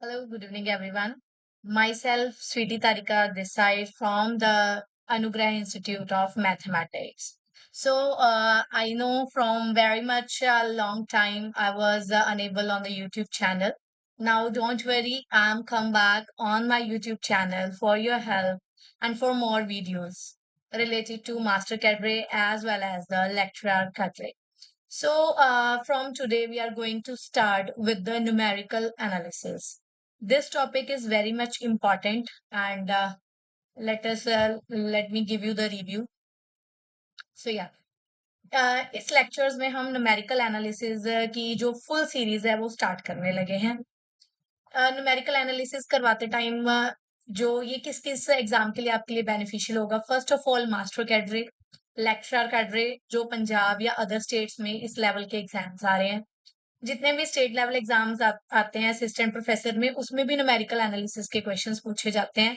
Hello, good evening, everyone. Myself, Sweetie Tarika, this side from the Anugrah Institute of Mathematics. I know from very much a long time I was unable on the YouTube channel. Now, don't worry, I'm come back on my YouTube channel for your help and for more videos related to Master Cadre as well as the Lecturer Cadre. From today, we are going to start with the numerical analysis. This topic is very much important, and let me give you the review. So, yeah, इस lectures में हम numerical analysis की जो full series है वो start करने लगे हैं। न्यूमेरिकल एनालिसिस करवाते टाइम जो ये किस किस एग्जाम के लिए आपके लिए बेनिफिशियल होगा, first of all master cadre, lecturer cadre जो पंजाब या अदर स्टेट्स में इस लेवल के एग्जाम्स आ रहे हैं। जितने भी स्टेट लेवल एग्जाम्स आते हैं असिस्टेंट प्रोफेसर में, उसमें भी न्यूमेरिकल एनालिसिस के क्वेश्चंस पूछे जाते हैं।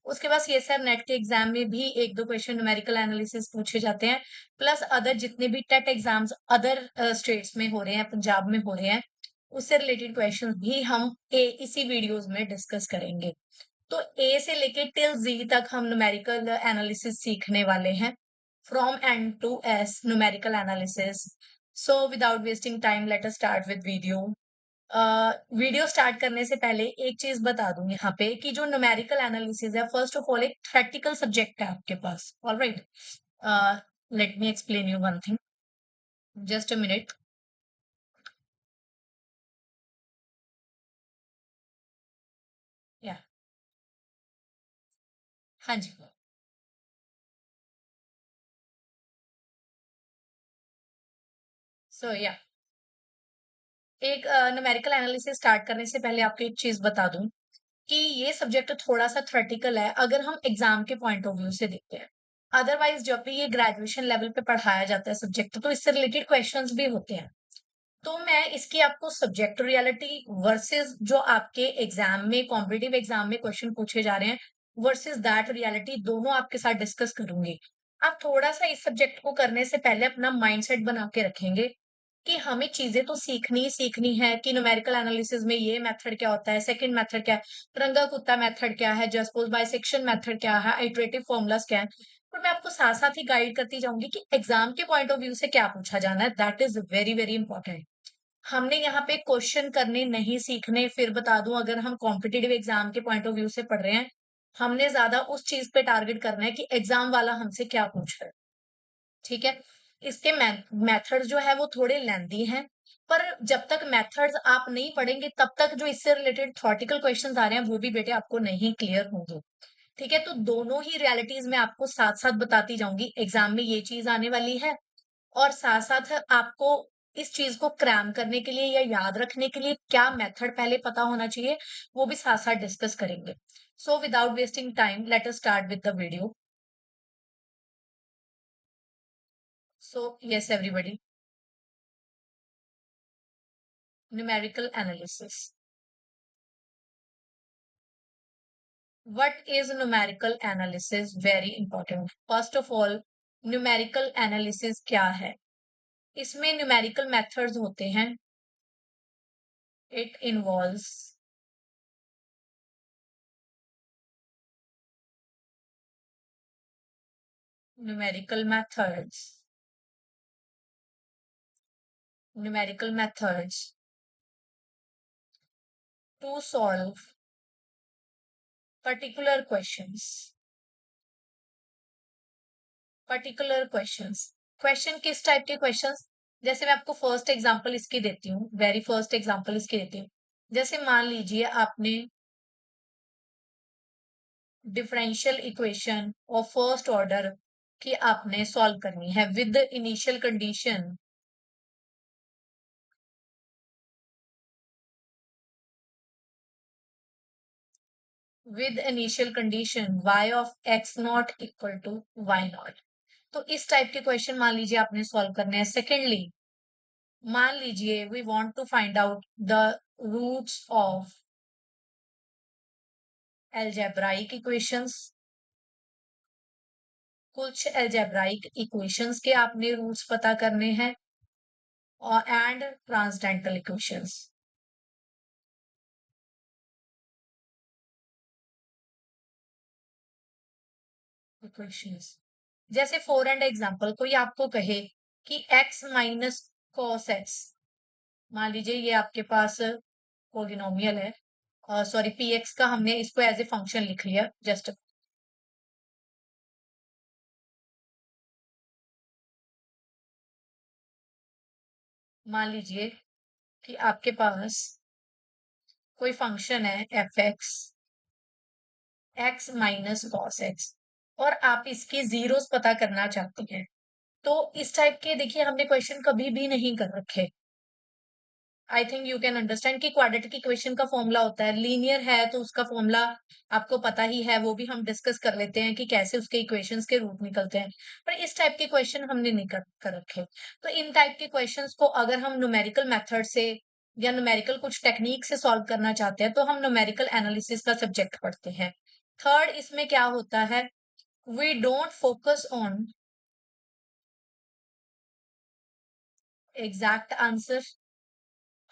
उसके बाद सीएसआर नेट के एग्जाम में भी एक दो क्वेश्चन न्यूमेरिकल एनालिसिस पूछे जाते हैं। प्लस अदर जितने भी टेट एग्जाम्स अदर स्टेट्स में हो रहे हैं, पंजाब में हो रहे हैं, उससे रिलेटेड क्वेश्चन भी हम इसी वीडियोस में डिस्कस करेंगे। तो ए से लेके टिल जी तक हम न्यूमेरिकल एनालिसिस सीखने वाले हैं, from N to S numerical analysis. So without wasting time let us start with video. Video start करने से पहले एक चीज बता दूं यहाँ पे कि जो न्यूमेरिकल एनालिसिस है, फर्स्ट ऑफ ऑल एक थ्योरेटिकल सब्जेक्ट है आपके पास। Alright, let me explain you one thing, just a minute. या हाँ जी। या एक न्यूमेरिकल एनालिसिस स्टार्ट करने से पहले आपको एक चीज बता दूं कि ये सब्जेक्ट थोड़ा सा थ्योरेटिकल है अगर हम एग्जाम के पॉइंट ऑफ व्यू से देखते हैं। अदरवाइज जब भी ये ग्रेजुएशन लेवल पे पढ़ाया जाता है सब्जेक्ट, तो इससे रिलेटेड क्वेश्चंस भी होते हैं। तो मैं इसकी आपको सब्जेक्ट रियलिटी वर्सेस जो आपके एग्जाम में कॉम्पिटिटिव एग्जाम में क्वेश्चन पूछे जा रहे हैं वर्सेस दैट रियलिटी, दोनों आपके साथ डिस्कस करूंगी। आप थोड़ा सा इस सब्जेक्ट को करने से पहले अपना माइंडसेट बना के रखेंगे कि हमें चीजें तो सीखनी ही सीखनी है कि न्यूमेरिकल एनालिसिस में ये मेथड क्या होता है, सेकंड मेथड क्या है, रंगा कुत्ता मेथड क्या है, जस्ट पोज बाइसेक्शन मेथड क्या है, आइटरेटिव फॉर्मूलाज क्या है। पर मैं आपको साथ साथ ही गाइड करती जाऊंगी कि एग्जाम के पॉइंट ऑफ व्यू से क्या पूछा जाना है। That is very very important. हमने यहाँ पे क्वेश्चन करने नहीं सीखने, फिर बता दूं, अगर हम कॉम्पिटिटिव एग्जाम के पॉइंट ऑफ व्यू से पढ़ रहे हैं, हमने ज्यादा उस चीज पे टारगेट करना है कि एग्जाम वाला हमसे क्या पूछ रहा है। ठीक है। इसके मेथड जो है वो थोड़े लेंदी हैं, पर जब तक मेथड्स आप नहीं पढ़ेंगे तब तक जो इससे रिलेटेड थॉटिकल क्वेश्चंस आ रहे हैं वो भी बेटे आपको नहीं क्लियर होंगे। ठीक है, तो दोनों ही रियलिटीज में आपको साथ साथ बताती जाऊंगी, एग्जाम में ये चीज आने वाली है और साथ साथ आपको इस चीज को क्रैम करने के लिए या याद रखने के लिए क्या मेथड पहले पता होना चाहिए, वो भी साथ साथ डिस्कस करेंगे। सो without wasting time let us start with the video. So yes everybody, numerical analysis. What is numerical analysis? Very important. First of all, numerical analysis क्या है? इसमें numerical methods होते हैं. It involves numerical methods. Numerical methods to solve particular questions. Particular questions. Question किस type के questions? जैसे मैं आपको फर्स्ट एग्जांपल इसकी देती हूँ, वेरी फर्स्ट एग्जांपल इसकी देती हूँ। जैसे मान लीजिए आपने डिफरेंशियल इक्वेशन और फर्स्ट ऑर्डर की आपने सॉल्व करनी है with initial condition, with initial condition y of x not equal to y not. तो इस टाइप के क्वेश्चन मान लीजिए आपने सॉल्व करने हैं। सेकेंडली, मान लीजिए we want to find out the roots of algebraic equations. कुछ एल्जेब्राइक इक्वेशंस के आपने रूट्स पता करने हैं और एंड ट्रांसडेंटल इक्वेशंस। इक्वेशंस। जैसे फॉर एंड एग्जांपल कोई आपको कहे कि x माइनस कॉस एक्स, मान लीजिए ये आपके पास पॉलिनोमियल है, सॉरी पी एक्स का हमने इसको एज ए फंक्शन लिख लिया जस्ट। मान लीजिए कि आपके पास कोई फंक्शन है F x, x minus cos x, और आप इसकी जीरोस पता करना चाहती हैं। तो इस टाइप के देखिए हमने क्वेश्चन कभी भी नहीं कर रखे। I think you can understand कि क्वाड्रेटिक इक्वेशन का फॉर्मूला होता है, लीनियर है तो उसका फॉर्मूला आपको पता ही है, वो भी हम डिस्कस कर लेते हैं कि कैसे उसके इक्वेशंस के रूट निकलते हैं। पर इस टाइप के क्वेश्चन हमने नहीं कर रखे। तो इन टाइप के क्वेश्चंस को अगर हम न्यूमेरिकल मेथड से या न्यूमेरिकल कुछ टेक्निक से सॉल्व करना चाहते हैं तो हम न्यूमेरिकल एनालिसिस का सब्जेक्ट पढ़ते हैं। थर्ड इसमें क्या होता है, we don't focus on exact answer.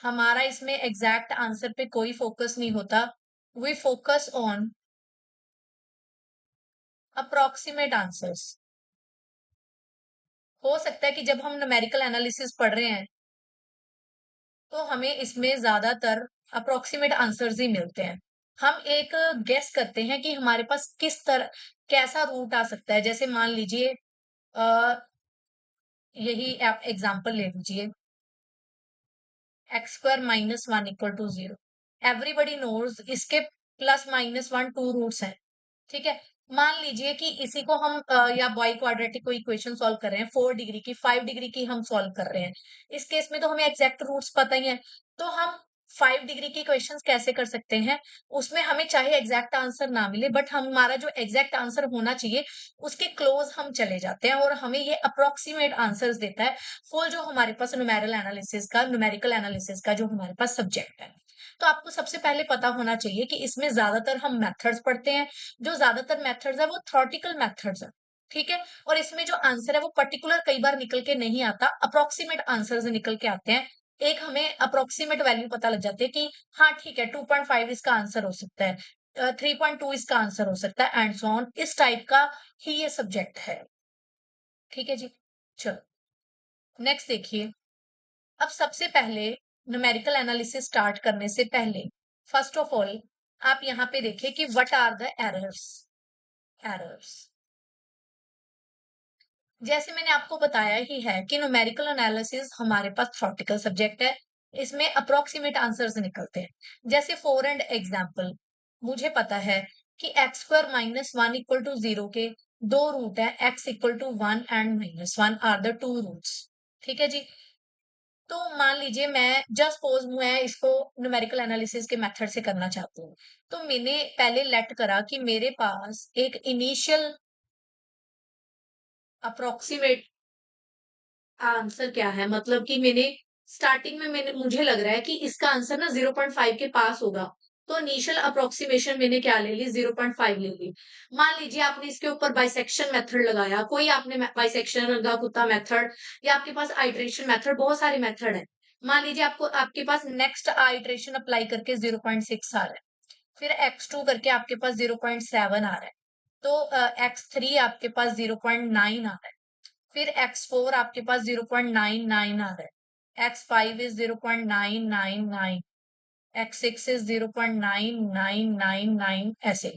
हमारा इसमें एग्जैक्ट आंसर पे कोई फोकस नहीं होता। We focus on approximate answers. हो सकता है कि जब हम न्यूमेरिकल एनालिसिस पढ़ रहे हैं तो हमें इसमें ज्यादातर अप्रोक्सीमेट आंसर्स ही मिलते हैं। हम एक गेस करते हैं कि हमारे पास किस तरह कैसा रूट आ सकता है। जैसे मान लीजिए यही आप एग्जांपल ले लीजिए, X square minus one equal to zero. Everybody knows इसके plus minus one two roots हैं। ठीक है, मान लीजिए कि इसी को हम या बाई क्वाड्रेटिक कोई इक्वेशन सॉल्व कर रहे हैं, 4 डिग्री की 5 डिग्री की हम सॉल्व कर रहे हैं। इस केस में तो हमें एग्जैक्ट रूट्स पता ही है। तो हम 5 डिग्री की इक्वेशंस कैसे कर सकते हैं, उसमें हमें चाहे एग्जैक्ट आंसर ना मिले बट हमारा जो एग्जैक्ट आंसर होना चाहिए उसके क्लोज हम चले जाते हैं और हमें ये अप्रोक्सीमेट आंसर्स देता है फुल जो हमारे पास न्यूमेरिकल एनालिसिस का जो हमारे पास सब्जेक्ट है। तो आपको सबसे पहले पता होना चाहिए कि इसमें ज्यादातर हम मेथड्स पढ़ते हैं। जो ज्यादातर मेथड्स है वो थ्योरेटिकल मेथड्स है। ठीक है, और इसमें जो आंसर है वो पर्टिकुलर कई बार निकल के नहीं आता, अप्रोक्सीमेट आंसर्स निकल के आते हैं। एक हमें अप्रोक्सीमेट वैल्यू पता लग जाती है कि हाँ ठीक है 2.5 इसका आंसर हो सकता है, 3.2 इसका आंसर हो सकता है एंड सो ऑन। इस टाइप का ही ये सब्जेक्ट है। ठीक है जी, चलो नेक्स्ट देखिए। अब सबसे पहले न्यूमेरिकल एनालिसिस स्टार्ट करने से पहले फर्स्ट ऑफ ऑल आप यहाँ पे देखिए कि व्हाट आर द एरर्स। जैसे मैंने आपको बताया ही है कि न्यूमेरिकल एनालिसिस हमारे पास थ्योरेटिकल सब्जेक्ट है। इसमें अप्रोक्सीमेट आंसर्स निकलते हैं। जैसे फॉर एंड एग्जांपल मुझे पता है कि x square minus one equal to zero के दो रूट है, x equal to one and minus one are the two roots. ठीक है जी, तो मान लीजिए मैं जस्ट सपोज मैं इसको न्यूमेरिकल एनालिसिस के मेथड से करना चाहती हूँ। तो मैंने पहले लेट करा कि मेरे पास एक इनिशियल अप्रोक्सीमेट आंसर क्या है, मतलब कि मैंने स्टार्टिंग में मैंने मुझे लग रहा है कि इसका आंसर ना 0.5 के पास होगा। तो इनिशियल अप्रोक्सीमेशन मैंने क्या ले ली, 0.5 ले ली। मान लीजिए आपने इसके ऊपर बाइसेक्शन मेथड लगाया, कोई आपने बाइसेक्शन लगा कुत्ता मेथड, या आपके पास आइट्रेशन मेथड, बहुत सारे मेथड है। मान लीजिए आपको आपके पास नेक्स्ट आइट्रेशन अप्लाई करके 0.6 आ रहा है, फिर x2 करके आपके पास 0.7 आ रहा है, तो x3 आपके पास 0.9 आ रहा है, फिर x4 आपके पास 0.99 आ रहा है, x5 इज 0.999, x6 इज 0.9999, ऐसे।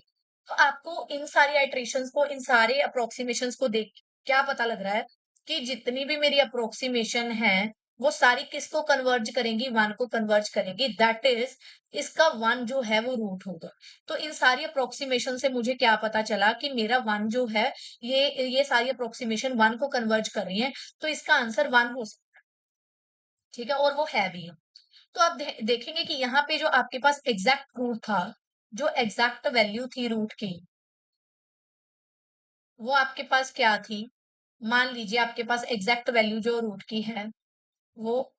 तो आपको इन सारी आइट्रेशंस को, इन सारे अप्रोक्सीमेशंस को देख क्या पता लग रहा है कि जितनी भी मेरी अप्रोक्सीमेशन है वो सारी किसको कन्वर्ज करेंगी, वन को कन्वर्ज करेंगी, दैट इज इसका वन जो है वो रूट होगा। तो इन सारी अप्रोक्सीमेशन से मुझे क्या पता चला कि मेरा वन जो है ये सारी अप्रोक्सीमेशन वन को कन्वर्ज कर रही है, तो इसका आंसर वन हो सकता है। ठीक है, और वो है भी। तो आप देखेंगे कि यहाँ पे जो आपके पास एग्जैक्ट रूट था, जो एग्जैक्ट वैल्यू थी रूट की, वो आपके पास क्या थी, मान लीजिए आपके पास एग्जैक्ट वैल्यू जो रूट की है वो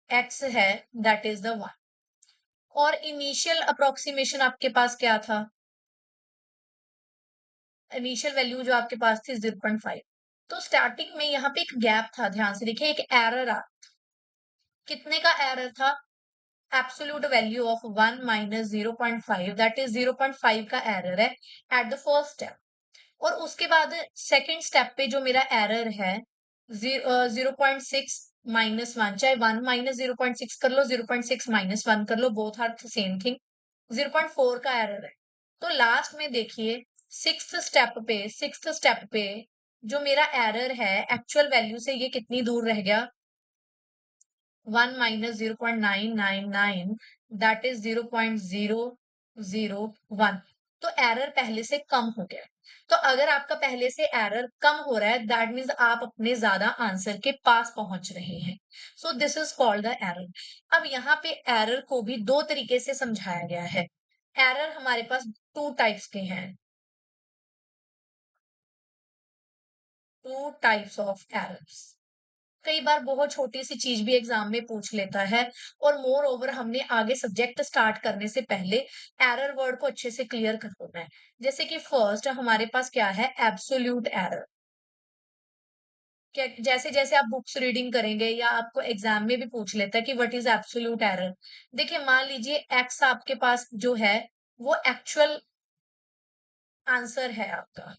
x है, दैट इज द वन। और इनिशियल अप्रोक्सीमेशन आपके पास क्या था, इनिशियल वैल्यू जो आपके पास थी 0.5। तो स्टार्टिंग में यहाँ पे एक गैप था, ध्यान से देखिए, एक एरर आ, कितने का एरर था, absolute value of 1 minus 0.5, that is 0.5 का एरर है एट द फर्स्ट स्टेप। और उसके बाद सेकंड स्टेप पे जो मेरा एरर है 0.6 -1, चाहे 1 -0.6 कर लो, 0.6 -1 कर लो, both are the same thing, 0.4 का एरर है। तो लास्ट में देखिए सिक्स्थ स्टेप पे जो मेरा एरर है एक्चुअल वैल्यू से ये कितनी दूर रह गया, 1 - 0.999, दैट इज 0.001। तो एरर पहले से कम हो गया। तो अगर आपका पहले से एरर कम हो रहा है दैट मीन्स आप अपने ज्यादा आंसर के पास पहुंच रहे हैं। So this is called the error. अब यहाँ पे एरर को भी दो तरीके से समझाया गया है। एरर हमारे पास टू टाइप्स के हैं, टू टाइप्स ऑफ एरर्स। कई बार बहुत छोटी सी चीज भी एग्जाम में पूछ लेता है। और मोर ओवर हमने आगे सब्जेक्ट स्टार्ट करने से पहले एरर वर्ड को अच्छे से क्लियर कर देना है। जैसे कि फर्स्ट हमारे पास क्या है, एब्सोल्यूट एरर। क्या जैसे जैसे आप बुक्स रीडिंग करेंगे या आपको एग्जाम में भी पूछ लेता है कि व्हाट इज एब्सोल्यूट एरर। देखिए मान लीजिए एक्स आपके पास जो है वो एक्चुअल आंसर है आपका,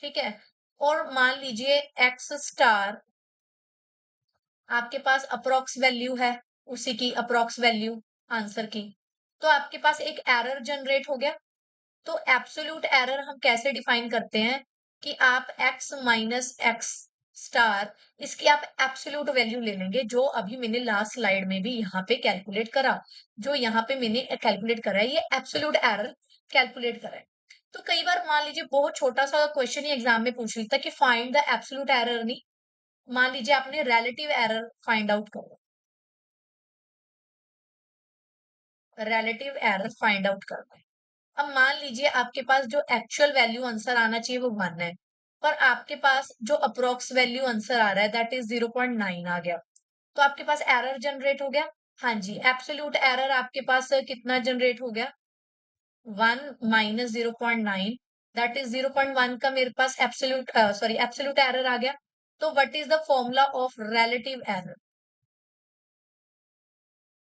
ठीक है। और मान लीजिए एक्स स्टार आपके पास अप्रोक्स वैल्यू है, उसी की अप्रोक्स वैल्यू आंसर की। तो आपके पास एक एरर जनरेट हो गया। तो एब्सोल्यूट एरर हम कैसे डिफाइन करते हैं कि आप x माइनस एक्स स्टार, इसकी आप एब्सोल्यूट वैल्यू ले लेंगे, जो अभी मैंने लास्ट स्लाइड में भी यहाँ पे कैलकुलेट करा। जो यहाँ पे मैंने कैलकुलेट करा है ये एब्सोल्यूट एरर कैलकुलेट करा है। तो कई बार मान लीजिए बहुत छोटा सा क्वेश्चन ही एग्जाम में पूछ लेता है कि फाइंड द एब्सोल्यूट एरर, नहीं मान लीजिए आपने रिलेटिव एरर फाइंड आउट करो, रिलेटिव एरर फाइंड आउट करना है। अब मान लीजिए आपके पास जो एक्चुअल वैल्यू आंसर आना चाहिए वो 1 है, पर आपके पास जो अप्रोक्स वैल्यू आंसर आ रहा है दैट इज 0.9 आ गया। तो आपके पास एरर जनरेट हो गया। हाँ जी, एब्सोल्यूट एरर आपके पास कितना जनरेट हो गया, 1 माइनस 0.9, दैट इज 0.1 का मेरे पास एब्सोल्यूट एरर आ गया। तो what is the formula of relative error,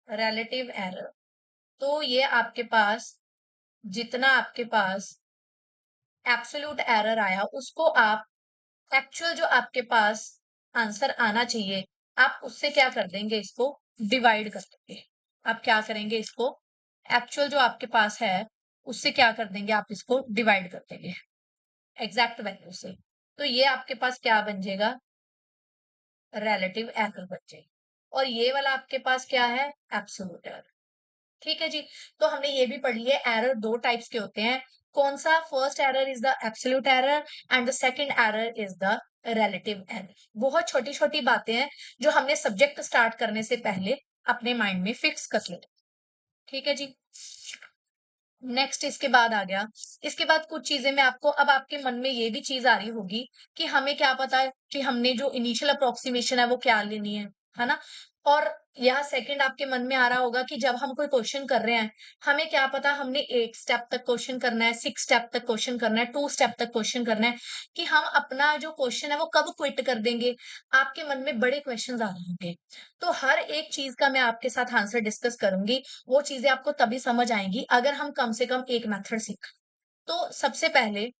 relative error. तो ये आपके पास जितना आपके पास एब्सोल्यूट एरर आया उसको आप एक्चुअल जो आपके पास आंसर आना चाहिए आप उससे क्या कर देंगे, इसको डिवाइड कर देंगे। आप क्या करेंगे, इसको एक्चुअल जो आपके पास है उससे क्या कर देंगे, आप इसको डिवाइड कर देंगे एग्जैक्ट वैल्यू से। तो ये आपके पास क्या बन जाएगा, रिलेटिव एरर बन जाएगी। और ये वाला आपके पास क्या है, एब्सोल्यूट एरर। ठीक है जी। तो हमने ये भी पढ़ लिया एरर दो टाइप्स के होते हैं। कौन सा, first error is the absolute error and the second error is the relative error. बहुत छोटी छोटी बातें हैं जो हमने सब्जेक्ट स्टार्ट करने से पहले अपने माइंड में फिक्स कर ले। ठीक है जी। नेक्स्ट इसके बाद आ गया, इसके बाद कुछ चीजें मैं आपको, अब आपके मन में ये भी चीज आ रही होगी कि हमें क्या पता है कि हमने जो इनिशियल अप्रोक्सीमेशन है वो क्या लेनी है ना। और यहाँ सेकंड आपके मन में आ रहा होगा कि जब हम कोई क्वेश्चन कर रहे हैं हमें क्या पता हमने 8 स्टेप तक क्वेश्चन करना है, 6 स्टेप तक क्वेश्चन करना है, 2 स्टेप तक क्वेश्चन करना है, कि हम अपना जो क्वेश्चन है वो कब क्विट कर देंगे। आपके मन में बड़े क्वेश्चन आ रहे होंगे। तो हर एक चीज का मैं आपके साथ आंसर डिस्कस करूंगी। वो चीजें आपको तभी समझ आएंगी अगर हम कम से कम एक मेथड सीख। तो सबसे पहले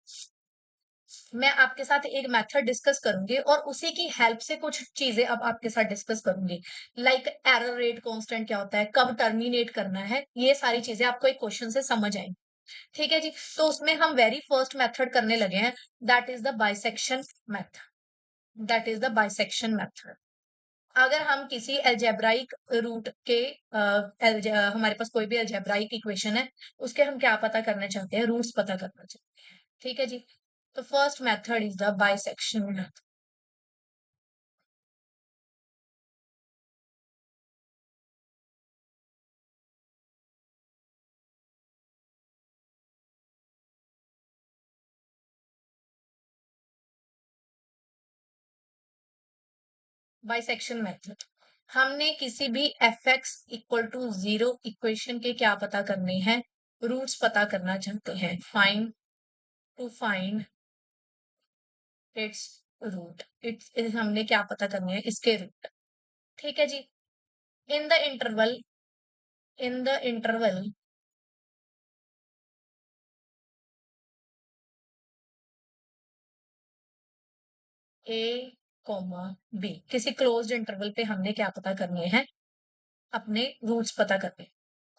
मैं आपके साथ एक मेथड डिस्कस करूंगी और उसी की हेल्प से कुछ चीजें अब आपके साथ डिस्कस करूंगी। लाइक एरर रेट कांस्टेंट क्या होता है, कब टर्मिनेट करना है, ये सारी चीजें आपको एक क्वेश्चन से समझ आएंगी। ठीक है जी। तो उसमें हम वेरी फर्स्ट मेथड करने लगे हैं, that is the bisection method, that is the bisection method. अगर हम किसी अलजेब्राइक रूट के हमारे पास कोई भी अलजेब्राइक इक्वेशन है उसके हम क्या पता करना चाहते हैं, रूट्स पता करना चाहते हैं। ठीक है जी। तो first method is the bisection method. Bisection method, हमने किसी भी f x equal to 0 equation के क्या पता करने हैं, रूट्स पता करना चाहते हैं। Find, to find its root, its हमने क्या पता करने हैं, इसके रूट। ठीक है जी। In the interval, in the interval A comma B, किसी क्लोज्ड इंटरवल पे हमने क्या पता करने हैं, अपने रूट्स पता करने हैं।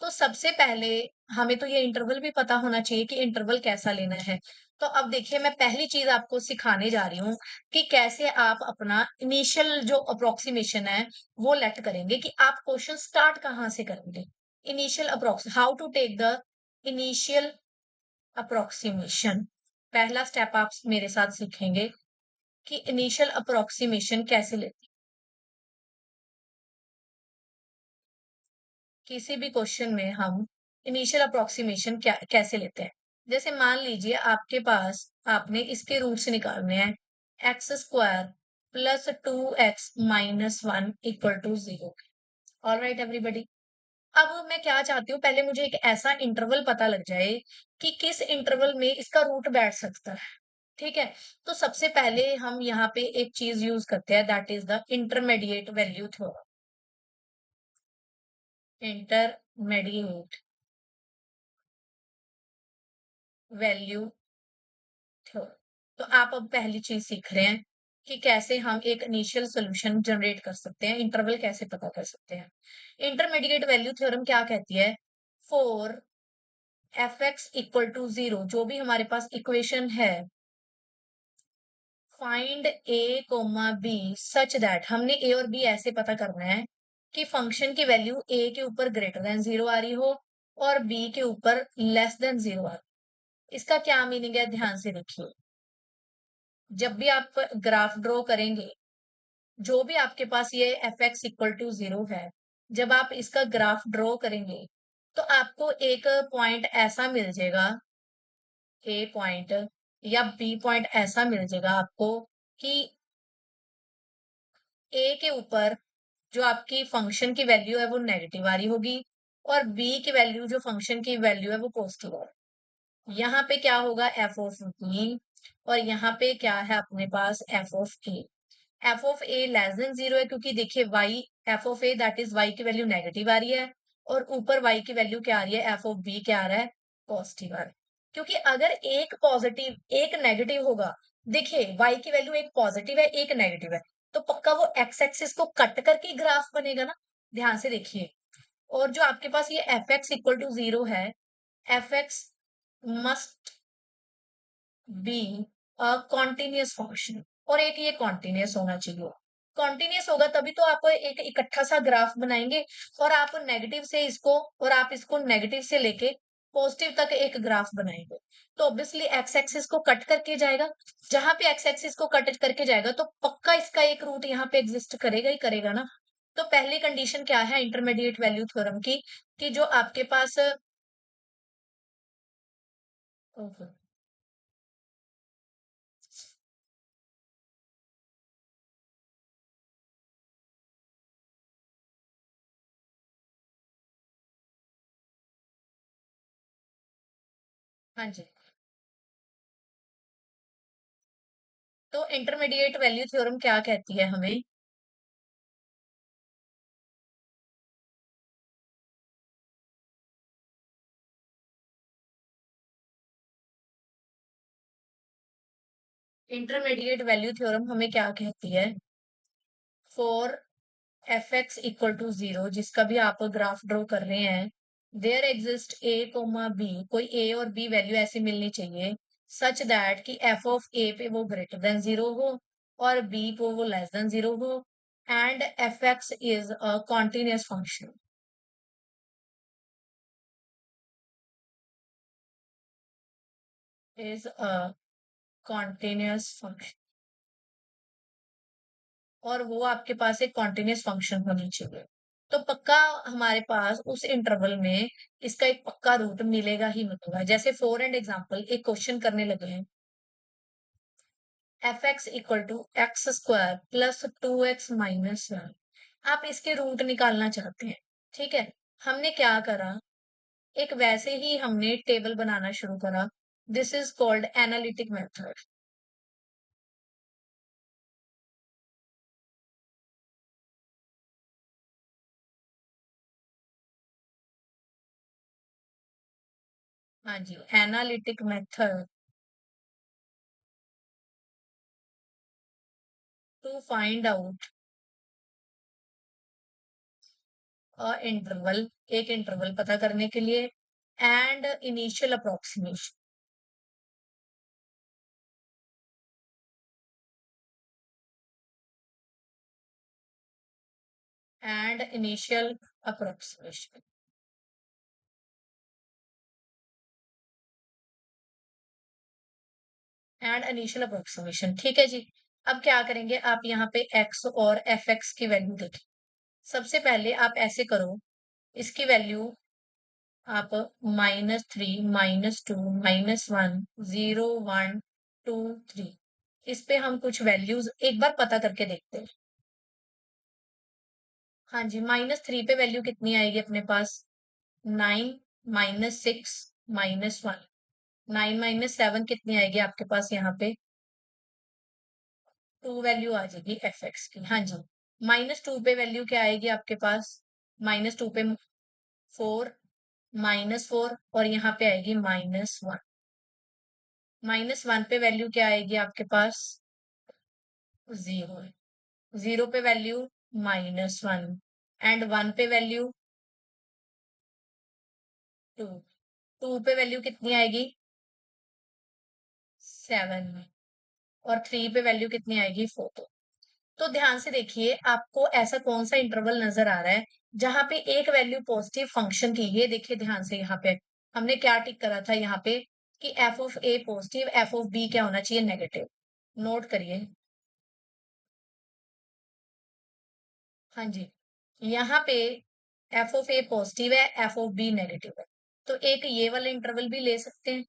तो सबसे पहले हमें तो ये इंटरवल भी पता होना चाहिए कि इंटरवल कैसा लेना है। तो अब देखिए मैं पहली चीज आपको सिखाने जा रही हूँ कि कैसे आप अपना इनिशियल जो अप्रोक्सीमेशन है वो लेट करेंगे, कि आप क्वेश्चन स्टार्ट कहाँ से करेंगे। Initial approx how to take the initial approximation, पहला स्टेप आप मेरे साथ सीखेंगे कि इनिशियल अप्रोक्सीमेशन कैसे लेते हैं। किसी भी क्वेश्चन में हम इनिशियल अप्रोक्सीमेशन क्या कैसे लेते हैं। जैसे मान लीजिए आपके पास, आपने इसके रूट्स निकालने हैं, x square plus 2x minus 1 equal to 0। All right everybody. अब मैं क्या चाहती हूँ, पहले मुझे एक ऐसा इंटरवल पता लग जाए कि किस इंटरवल में इसका रूट बैठ सकता है। ठीक है, तो सबसे पहले हम यहाँ पे एक चीज यूज करते हैं, that is the intermediate value theorem. Intermediate value theorem. तो आप अब पहली चीज सीख रहे हैं कि कैसे हम एक इनिशियल सॉल्यूशन जनरेट कर सकते हैं, इंटरवल कैसे पता कर सकते हैं। इंटरमीडिएट वैल्यू थ्योरम क्या कहती है, for f x equal to 0, जो भी हमारे पास इक्वेशन है, find a comma b such that, हमने ए और बी ऐसे पता करना है कि फंक्शन की वैल्यू ए के ऊपर ग्रेटर देन 0 आ रही हो और बी के ऊपर लेस देन 0 आ रही हो। इसका क्या मीनिंग है, ध्यान से देखिए। जब भी आप ग्राफ ड्रॉ करेंगे, जो भी आपके पास ये एफ एक्स इक्वल टू 0 है, जब आप इसका ग्राफ ड्रॉ करेंगे तो आपको एक पॉइंट ऐसा मिल जाएगा, ए पॉइंट या बी पॉइंट ऐसा मिल जाएगा आपको कि ए के ऊपर जो आपकी फंक्शन की वैल्यू है वो नेगेटिव आ रही होगी और बी की वैल्यू, जो फंक्शन की वैल्यू है वो पॉजिटिव है। यहाँ पे क्या होगा, एफ ऑफ बी, और यहाँ पे क्या है अपने पास, F of A. F of A less than 0 है क्योंकि देखिए Y, F of A that is Y की वैल्यू नेगेटिव आ रही है और ऊपर वाई की वैल्यू क्या आ रही है, एफ ऑफ बी क्या आ रहा है, पॉजिटिव आ रहा है। क्योंकि अगर एक पॉजिटिव एक नेगेटिव होगा, देखिए वाई की वैल्यू एक पॉजिटिव है एक नेगेटिव है, तो पक्का वो एक्स एक्सिस को कट करके ग्राफ बनेगा ना। ध्यान से देखिए। और जो आपके पास ये एफ एक्स इक्वल टू 0 है, F x must be a continuous function, और एक ये कॉन्टिन्यूअस होना चाहिए। कॉन्टिन्यूअस होगा तभी तो आप एक इकट्ठा सा ग्राफ बनाएंगे, और आप नेगेटिव से इसको, और आप इसको नेगेटिव से लेके पॉजिटिव तक एक ग्राफ बनाएंगे। तो ऑब्वियसली एक्स एक्सिस को कट करके जाएगा, जहां पे एक्स एक्सिस को कट करके जाएगा तो पक्का इसका एक रूट यहाँ पे एग्जिस्ट करेगा ही करेगा ना। तो पहली कंडीशन क्या है इंटरमीडिएट वैल्यू थ्योरम की, कि जो आपके पास, हाँ जी, तो इंटरमीडिएट वैल्यू थ्योरम क्या कहती है हमें, इंटरमीडिएट वैल्यू थ्योरम हमें क्या कहती है, for f x equal to 0, जिसका भी आप ग्राफ ड्रॉ कर रहे हैं, there exist a comma b, कोई ए और बी वैल्यू ऐसी मिलनी चाहिए सच दैट कि एफ ऑफ ए पे वो ग्रेटर देन 0 हो और बी को वो लेस देन 0 हो, and F x is a continuous function, is a continuous function, और वो आपके पास एक कॉन्टिन्यूअस फंक्शन होनी चाहिए। तो पक्का हमारे पास उस इंटरवल में इसका एक पक्का रूट मिलेगा ही मिलेगा। जैसे फॉर एंड एग्जांपल एक क्वेश्चन करने लगे हैं, f x equal to x square plus 2x minus 1, आप इसके रूट निकालना चाहते हैं। ठीक है, हमने क्या करा, एक वैसे ही हमने टेबल बनाना शुरू करा, this is called analytic method. हाँ जी, analytic method. To find out interval, एक इंटरवल पता करने के लिए, and initial approximation, and initial approximation, and initial approximation. ठीक है जी। अब क्या करेंगे, आप यहाँ पे एक्स और एफ एक्स की वैल्यू देखिए। सबसे पहले आप ऐसे करो, इसकी वैल्यू आप -3 -2 -1 0 1 2 3, इस पे हम कुछ वैल्यूज एक बार पता करके देखते हैं। हाँ जी, -3 पे वैल्यू कितनी आएगी अपने पास? 9 -6 -1। 9 -7 कितनी आएगी आपके पास यहाँ पे? 2 वैल्यू आ जाएगी एफ एक्स की। हाँ जी। -2 पे वैल्यू क्या आएगी आपके पास? -2 पे 4 -4, और यहाँ पे आएगी -1। -1 पे वैल्यू क्या आएगी आपके पास? 0। 0 पे वैल्यू -1, एंड 1 पे वैल्यू 2। 2 पे वैल्यू कितनी आएगी? 7, और 3 पे वैल्यू कितनी आएगी? 4। तो ध्यान से देखिए, आपको ऐसा कौन सा इंटरवल नजर आ रहा है जहां पे एक वैल्यू पॉजिटिव फंक्शन की, ये देखिए ध्यान से, यहाँ पे हमने क्या टिक करा था यहाँ पे कि f of a positive, f of b क्या होना चाहिए? नेगेटिव। नोट करिए। हाँ जी, यहाँ पे एफ ऑफ ए पॉजिटिव है, एफ ऑफ बी नेगेटिव है, तो एक ये वाला इंटरवल भी ले सकते हैं।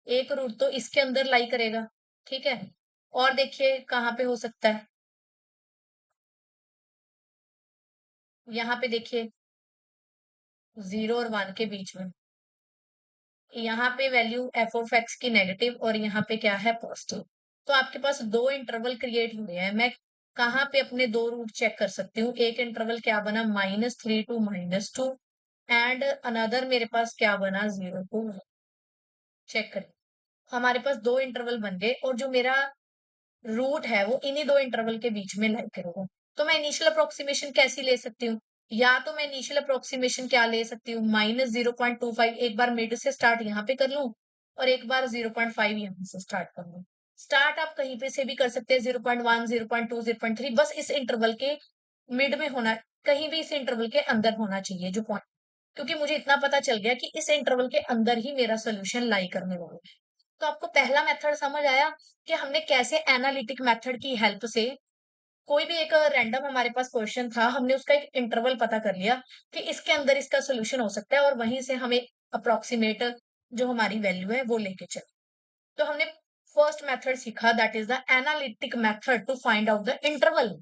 एक रूट तो इसके अंदर लाई करेगा। ठीक है। और देखिए कहाँ पे हो सकता है, यहाँ पे देखिए 0 और 1 के बीच में, यहाँ पे वैल्यू एफ ऑफ एक्स की नेगेटिव, और यहाँ पे क्या है? पॉजिटिव। तो आपके पास दो इंटरवल क्रिएट हुए हैं। मैं कहाँ पे अपने दो रूट चेक कर सकती हूँ? एक इंटरवल क्या बना? -3 टू -2, एंड अनदर मेरे पास क्या बना? 0 टू 1। चेक करें, हमारे पास दो इंटरवल बन गए, और जो मेरा रूट है वो इन्हीं दो इंटरवल के बीच में लाई करेगा। तो मैं इनिशियल अप्रोक्सीमेशन कैसी ले सकती हूँ? या तो मैं इनिशियल अप्रोक्सीमेशन क्या ले सकती हूँ? -0.25, एक बार मिड से स्टार्ट यहाँ पे कर लूं, और एक बार 0.5 यहाँ से स्टार्ट कर लूं। स्टार्ट आप कहीं पे से भी कर सकते हैं, 0.1 0.2 0.3, बस इस इंटरवल के मिड में होना, कहीं भी इस इंटरवल के अंदर होना चाहिए जो पॉइंट, क्योंकि मुझे इतना पता चल गया कि इस इंटरवल के अंदर ही मेरा सोल्यूशन लाई करने वाला है। तो आपको पहला मेथड समझ आया कि हमने कैसे एनालिटिक मेथड की हेल्प से कोई भी एक रैंडम हमारे पास क्वेश्चन था, हमने उसका एक इंटरवल पता कर लिया कि इसके अंदर इसका सोल्यूशन हो सकता है, और वहीं से हमें अप्रोक्सीमेट जो हमारी वैल्यू है वो लेके चले। तो हमने फर्स्ट मेथड सीखा, that is the analytic method to find out the interval.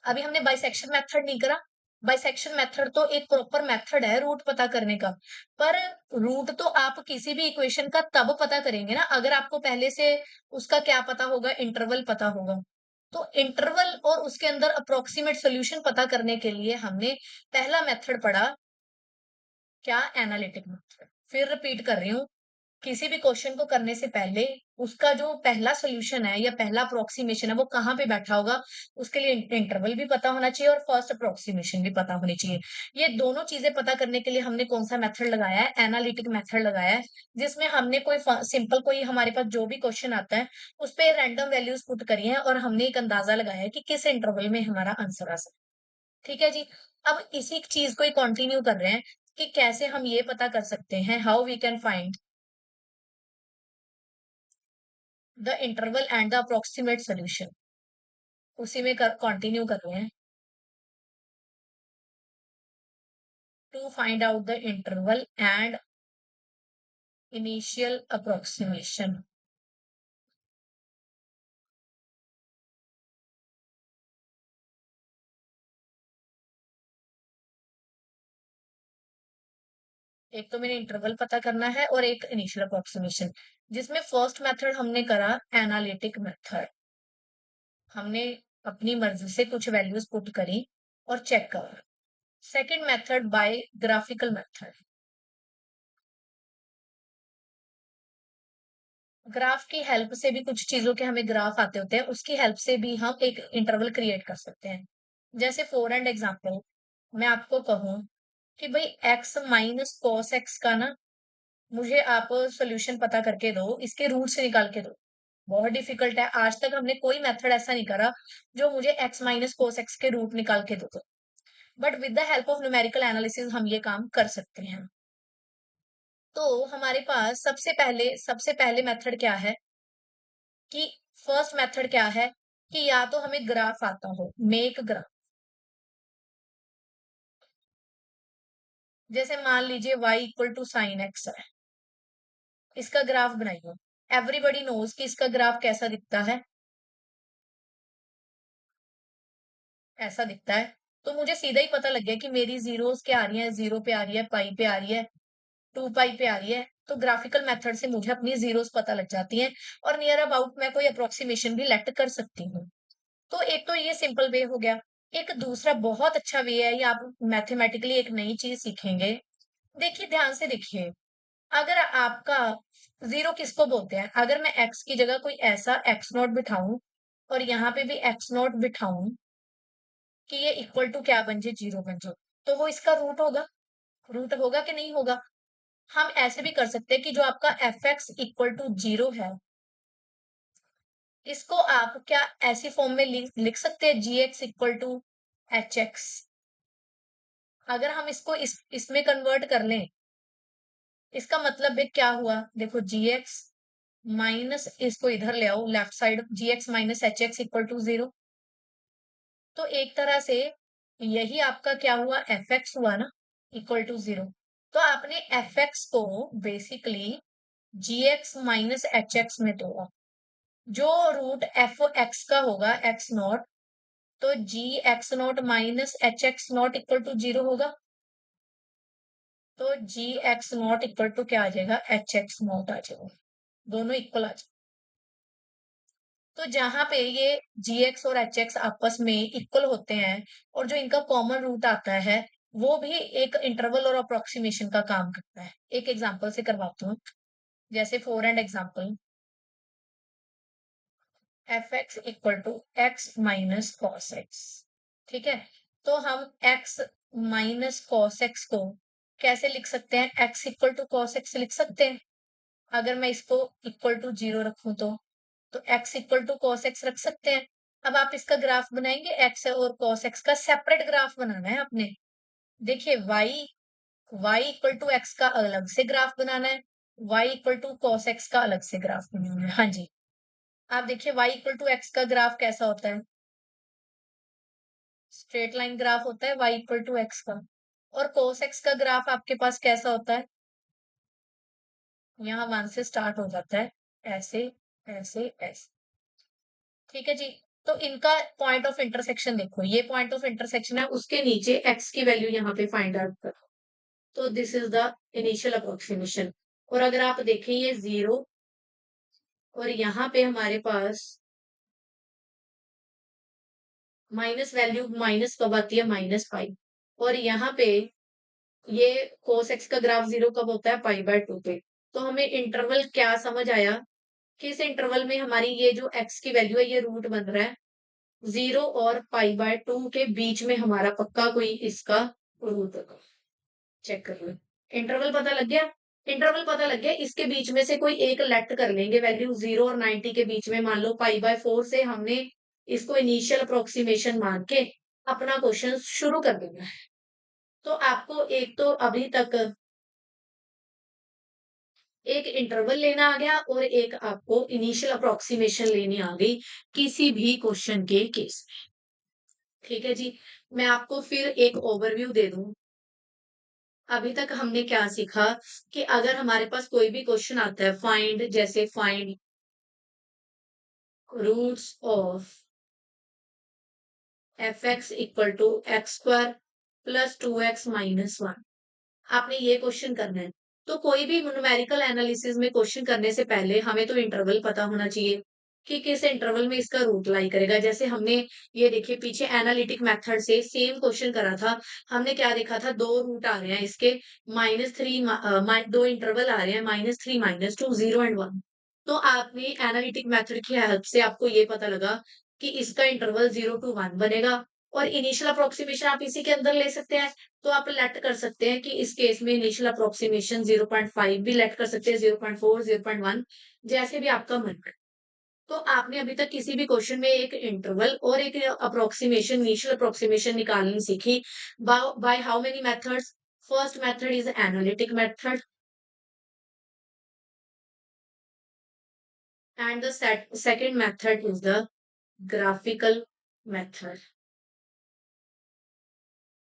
अभी हमने बाइसेक्शन मेथड नहीं करा। बाइसेक्शन मेथड तो एक प्रॉपर मेथड है रूट पता करने का, पर रूट तो आप किसी भी इक्वेशन का तब पता करेंगे ना अगर आपको पहले से उसका क्या पता होगा? इंटरवल पता होगा। तो इंटरवल और उसके अंदर अप्रोक्सीमेट सॉल्यूशन पता करने के लिए हमने पहला मेथड पढ़ा, क्या? Analytic method. फिर रिपीट कर रही हूँ, किसी भी क्वेश्चन को करने से पहले उसका जो पहला सॉल्यूशन है या पहला अप्रोक्सीमेशन है वो कहाँ पे बैठा होगा, उसके लिए इंटरवल भी पता होना चाहिए और फर्स्ट अप्रोक्सीमेशन भी पता होनी चाहिए। ये दोनों चीजें पता करने के लिए हमने कौन सा मेथड लगाया है? एनालिटिक मेथड लगाया है, जिसमें हमने कोई सिंपल, कोई हमारे पास जो भी क्वेश्चन आता है उस पे रैंडम वैल्यूज पुट करी है, और हमने एक अंदाजा लगाया है कि किस इंटरवल में हमारा आंसर आ सकता है। ठीक है जी। अब इसी चीज को ही कंटिन्यू कर रहे हैं कि कैसे हम ये पता कर सकते हैं, how we can find the interval and the approximate solution. उसी में कंटिन्यू कर रहे हैं। To find out the interval and initial approximation. एक तो मैंने इंटरवल पता करना है और एक इनिशियल अप्रोक्सीमेशन, जिसमें फर्स्ट मेथड हमने करा एनालिटिक मेथड। हमने अपनी मर्जी से कुछ वैल्यूज पुट करी और चेक करा। Second method by graphical method. Graph की हेल्प से भी कुछ चीजों के हमें ग्राफ आते होते हैं, उसकी हेल्प से भी हम एक इंटरवल क्रिएट कर सकते हैं। जैसे फॉर एंड एग्जांपल मैं आपको कहूँ कि भाई x माइनस कॉस एक्स का ना मुझे आप सॉल्यूशन पता करके दो, इसके रूट से निकाल के दो। बहुत डिफिकल्ट है, आज तक हमने कोई मेथड ऐसा नहीं करा जो मुझे x माइनस कोस एक्स के रूट निकाल के दो। But with the help of numerical analysis हम ये काम कर सकते हैं। तो हमारे पास सबसे पहले मेथड क्या है कि फर्स्ट मेथड क्या है कि या तो हमें ग्राफ आता हो, मेक ग्राफ। जैसे मान लीजिए y equal to sine x है, इसका ग्राफ बनाइए। एवरीबॉडी नोज कि इसका ग्राफ कैसा दिखता है, ऐसा दिखता है। तो मुझे सीधा ही पता लग गया कि मेरी जीरोस क्या आ रही है, 0 पे आ रही है, पाई पे आ रही है, 2 पाई पे आ रही है। तो ग्राफिकल मेथड से मुझे अपनी जीरोस पता लग जाती हैं और नियर अबाउट मैं कोई अप्रोक्सीमेशन भी लेट कर सकती हूँ। तो एक तो ये सिंपल वे हो गया। एक दूसरा बहुत अच्छा वे है, ये आप मैथमेटिकली एक नई चीज सीखेंगे। देखिए ध्यान से देखिए, अगर आपका जीरो किसको बोलते हैं, अगर मैं एक्स की जगह कोई ऐसा एक्स नॉट बिठाऊं और यहाँ पे भी एक्स नॉट बिठाऊं कि ये इक्वल टू क्या बन जाए, जीरो बन जाए, तो वो इसका रूट होगा कि नहीं होगा। हम ऐसे भी कर सकते हैं कि जो आपका f x equal to zero है, इसको आप क्या ऐसी फॉर्म में लिख सकते हैं, G X equal to H X. अगर हम इसको इसमें कन्वर्ट कर लें, इसका मतलब है क्या हुआ, देखो जी एक्स माइनस, इसको इधर ले आओ left side, g x minus H x equal to zero. तो एक तरह से यही आपका क्या हुआ, एफ एक्स हुआ ना, इक्वल टू जीरो। तो आपने एफ एक्स को basically g x minus H x में तोड़ा। जो रूट एफ एक्स का होगा एक्स नॉट, तो G X nought minus H X nought equal to zero होगा। तो G X nought equal to क्या आ जाएगा, एच एक्स नॉट आ जाएगा, दोनों इक्वल आ जाएगा। तो जहां पे ये जी एक्स और एच एक्स आपस में इक्वल होते हैं और जो इनका कॉमन रूट आता है, वो भी एक इंटरवल और अप्रोक्सीमेशन का काम करता है। एक एग्जांपल से करवाती हूँ। जैसे for and example f x equal to x minus cos x. ठीक है, तो हम एक्स माइनस कॉस एक्स को कैसे लिख सकते हैं, x equal to cos x लिख सकते हैं। अगर मैं इसको इक्वल टू जीरो रखूं तो x equal to cos x रख सकते हैं। अब आप इसका ग्राफ बनाएंगे, एक्स और कॉस एक्स का सेपरेट ग्राफ बनाना है आपने। देखिए वाई इक्वल टू एक्स का अलग से ग्राफ बनाना है, y equal to cos x का अलग से ग्राफ बनाना है। हाँ जी, आप देखिए वाई इक्वल टू एक्स का ग्राफ कैसा होता है, स्ट्रेट लाइन ग्राफ होता है वाई इक्वल टू एक्स का। और cos x का ग्राफ आपके पास कैसा होता है, यहाँ वन से स्टार्ट हो जाता है, ऐसे ऐसे ऐसे। ठीक है जी, तो इनका पॉइंट ऑफ इंटरसेक्शन देखो, ये पॉइंट ऑफ इंटरसेक्शन है, उसके नीचे x की वैल्यू यहाँ पे फाइंड आउट करो। तो this is the initial approximation. और अगर आप देखें ये जीरो, और यहाँ पे हमारे पास माइनस वैल्यू, माइनस कब आती है, -5। और यहाँ पे ये cos x का ग्राफ जीरो कब होता है, π/2 पे। तो हमें इंटरवल क्या समझ आया कि इस इंटरवल में हमारी ये जो x की वैल्यू है, ये रूट बन रहा है जीरो और π/2 के बीच में, हमारा पक्का कोई इसका रूट होगा। चेक कर लो, इंटरवल पता लग गया। इंटरवल पता लग गया, इसके बीच में से कोई एक लेट कर लेंगे वैल्यू, 0 और 90 के बीच में, मान लो π/4 से हमने इसको इनिशियल अप्रोक्सीमेशन मान के अपना क्वेश्चन शुरू कर देना है। तो आपको एक तो अभी तक एक इंटरवल लेना आ गया और एक आपको इनिशियल अप्रोक्सीमेशन लेनी आ गई किसी भी क्वेश्चन के केस में। ठीक है जी, मैं आपको फिर एक ओवरव्यू दे दूं। अभी तक हमने क्या सीखा कि अगर हमारे पास कोई भी क्वेश्चन आता है, फाइंड, जैसे find roots of f x equal to x square plus 2x minus 1, आपने ये क्वेश्चन करना है। तो कोई भी न्यूमेरिकल एनालिसिस में क्वेश्चन करने से पहले हमें तो इंटरवल पता होना चाहिए कि किस इंटरवल में इसका रूट लाई करेगा। जैसे हमने ये देखिए पीछे एनालिटिक मेथड से सेम क्वेश्चन करा था, हमने क्या देखा था, दो रूट आ रहे हैं इसके, -3, दो इंटरवल आ रहे हैं, -3 -2, 0 एंड 1। तो आपने एनालिटिक मेथड की हेल्प से आपको ये पता लगा कि इसका इंटरवल 0 टू 1 बनेगा और इनिशियल अप्रोक्सीमेशन आप इसी के अंदर ले सकते हैं। तो आप लेट कर सकते हैं कि इस केस में इनिशियल अप्रोक्सीमेशन 0.5 भी लेट कर सकते हैं, 0.4, 0.1 जैसे भी आपका मन करे। तो आपने अभी तक किसी भी क्वेश्चन में एक इंटरवल और एक अप्रोक्सीमेशन, इनिशियल अप्रोक्सीमेशन निकालनी सीखी by how many methods? First method is analytic method and the second method is the graphical method.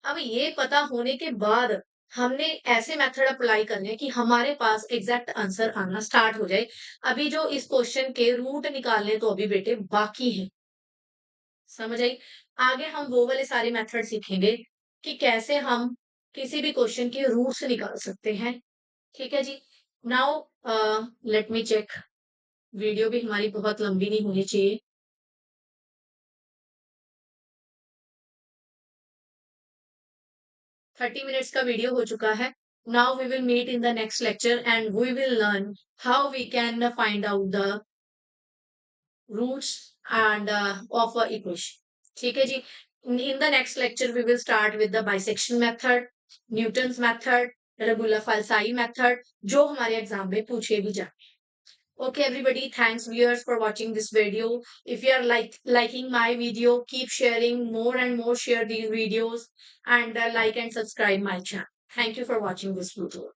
अब ये पता होने के बाद हमने ऐसे मेथड अप्लाई करने हैं कि हमारे पास एग्जैक्ट आंसर आना स्टार्ट हो जाए। अभी जो इस क्वेश्चन के रूट निकालने तो अभी बेटे बाकी है। समझ आई? आगे हम वो वाले सारे मेथड सीखेंगे कि कैसे हम किसी भी क्वेश्चन के रूट्स निकाल सकते हैं। ठीक है जी। Now let me check. Video भी हमारी बहुत लंबी नहीं होनी चाहिए। 30 minutes का वीडियो हो चुका है। Now we will meet in the next lecture and we will learn how we can find out the roots and of a equation. ठीक है जी। In the next lecture we will start with the bisection method, Newton's method, regular falsi method, जो हमारे exam में पूछे भी जाते हैं। Okay, everybody, thanks viewers for watching this video. If you are liking my video, keep sharing more and more, share these videos and like and subscribe my channel. Thank you for watching this video.